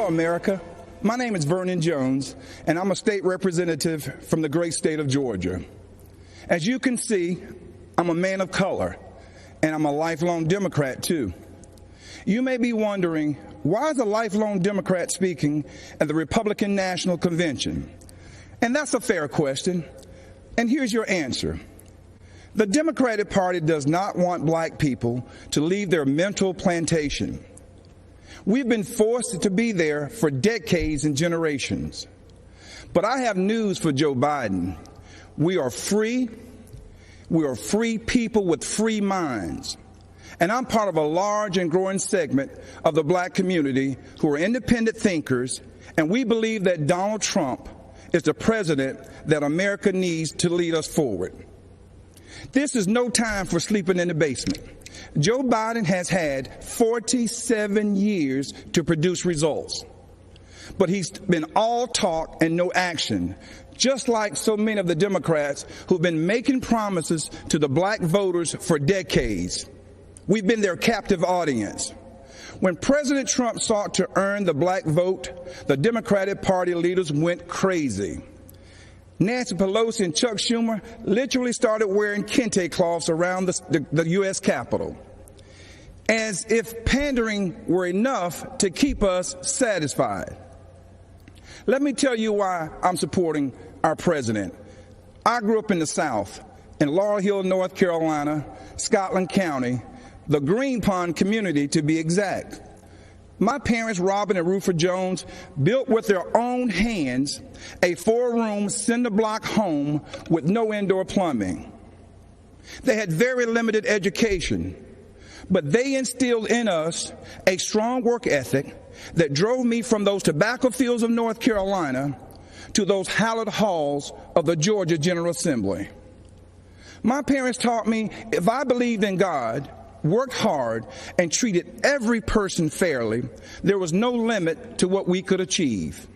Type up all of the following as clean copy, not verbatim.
Hello, America. My name is Vernon Jones, and I'm a state representative from the great state of Georgia. As you can see, I'm a man of color, and I'm a lifelong Democrat, too. You may be wondering, why is a lifelong Democrat speaking at the Republican National Convention? And that's a fair question, and here's your answer. The Democratic Party does not want black people to leave their mental plantation. We've been forced to be there for decades and generations. But I have news for Joe Biden. We are free. We are free people with free minds. And I'm part of a large and growing segment of the black community who are independent thinkers, and we believe that Donald Trump is the president that America needs to lead us forward. This is no time for sleeping in the basement. Joe Biden has had 47 years to produce results. But he's been all talk and no action, just like so many of the Democrats who've been making promises to the black voters for decades. We've been their captive audience. When President Trump sought to earn the black vote, the Democratic Party leaders went crazy. Nancy Pelosi and Chuck Schumer literally started wearing kente cloths around the U.S. Capitol, as if pandering were enough to keep us satisfied. Let me tell you why I'm supporting our president. I grew up in the South, in Laurel Hill, North Carolina, Scotland County, the Green Pond community to be exact. My parents, Robin and Rufus Jones, built with their own hands a 4-room cinder-block home with no indoor plumbing. They had very limited education, but they instilled in us a strong work ethic that drove me from those tobacco fields of North Carolina to those hallowed halls of the Georgia General Assembly. My parents taught me if I believed in God, worked hard, and treated every person fairly, there was no limit to what we could achieve.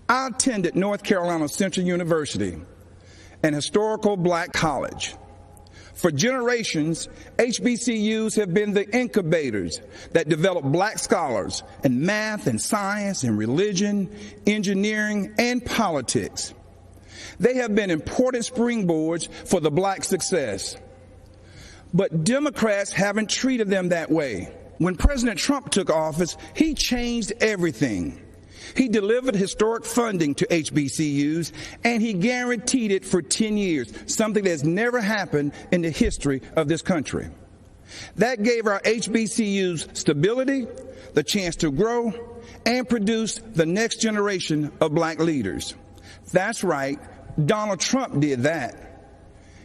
I attended North Carolina Central University, an historical black college. For generations, HBCUs have been the incubators that develop black scholars in math and science and religion, engineering, and politics. They have been important springboards for the black success. But Democrats haven't treated them that way. When President Trump took office, he changed everything. He delivered historic funding to HBCUs, and he guaranteed it for 10 years, something that's never happened in the history of this country. That gave our HBCUs stability, the chance to grow, and produce the next generation of black leaders. That's right, Donald Trump did that.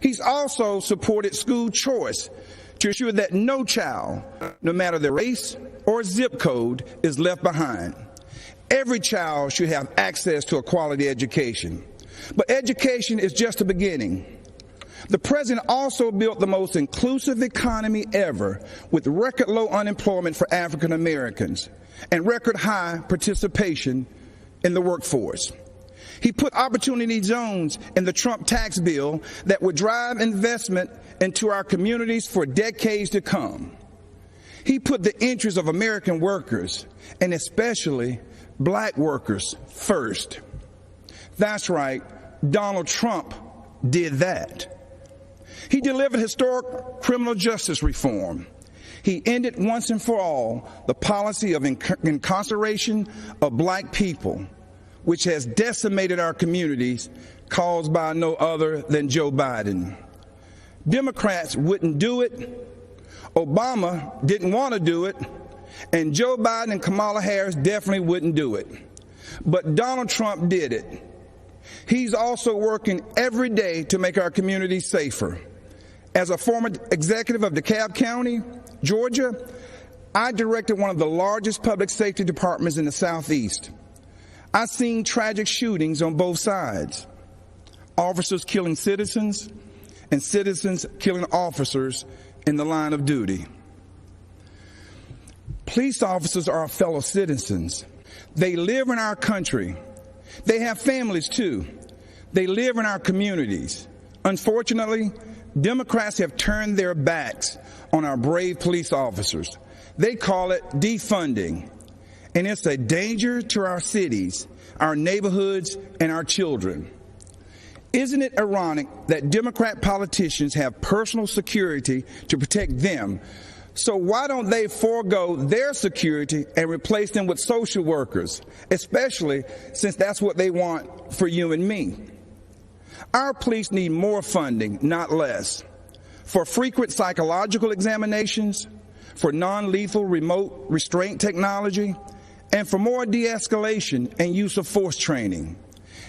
He's also supported school choice to ensure that no child, no matter their race or zip code, is left behind. Every child should have access to a quality education. But education is just the beginning. The president also built the most inclusive economy ever, with record low unemployment for African Americans and record high participation in the workforce. He put opportunity zones in the Trump tax bill that would drive investment into our communities for decades to come. He put the interests of American workers, and especially black workers, first. That's right, Donald Trump did that. He delivered historic criminal justice reform. He ended once and for all the policy of incarceration of black people, which has decimated our communities, caused by no other than Joe Biden. Democrats wouldn't do it, Obama didn't want to do it, and Joe Biden and Kamala Harris definitely wouldn't do it. But Donald Trump did it. He's also working every day to make our communities safer. As a former executive of DeKalb County, Georgia, I directed one of the largest public safety departments in the Southeast. I've seen tragic shootings on both sides, officers killing citizens and citizens killing officers in the line of duty. Police officers are our fellow citizens. They live in our country. They have families too. They live in our communities. Unfortunately, Democrats have turned their backs on our brave police officers. They call it defunding. and it's a danger to our cities, our neighborhoods, and our children. Isn't it ironic that Democrat politicians have personal security to protect them? So why don't they forego their security and replace them with social workers, especially since that's what they want for you and me? Our police need more funding, not less, for frequent psychological examinations, for non-lethal remote restraint technology, and for more de-escalation and use of force training.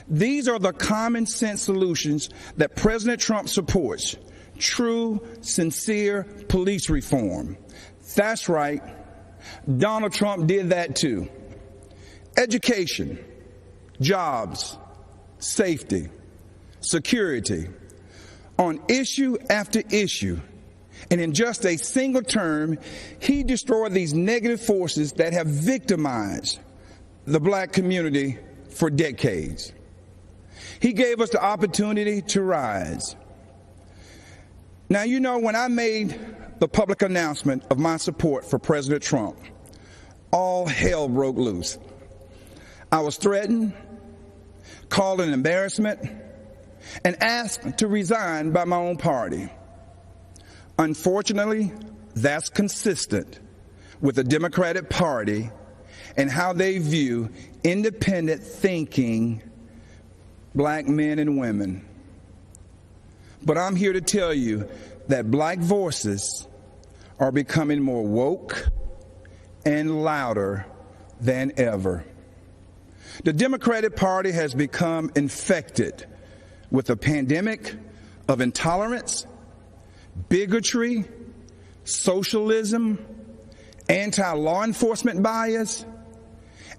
These are the common sense solutions that President Trump supports. True, sincere police reform. That's right. Donald Trump did that too. Education, jobs, safety, security, on issue after issue. And in just a single term, he destroyed these negative forces that have victimized the black community for decades. He gave us the opportunity to rise. Now, you know, when I made the public announcement of my support for President Trump, all hell broke loose. I was threatened, called an embarrassment, and asked to resign by my own party. Unfortunately, that's consistent with the Democratic Party and how they view independent thinking black men and women. But I'm here to tell you that black voices are becoming more woke and louder than ever. The Democratic Party has become infected with a pandemic of intolerance, bigotry, socialism, anti-law enforcement bias,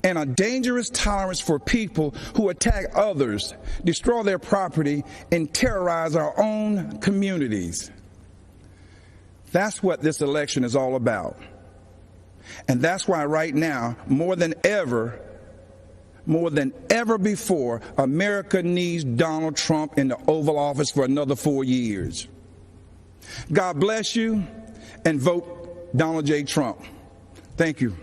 and a dangerous tolerance for people who attack others, destroy their property, and terrorize our own communities. That's what this election is all about. And that's why right now, more than ever before, America needs Donald Trump in the Oval Office for another 4 years. God bless you, and vote Donald J. Trump. Thank you.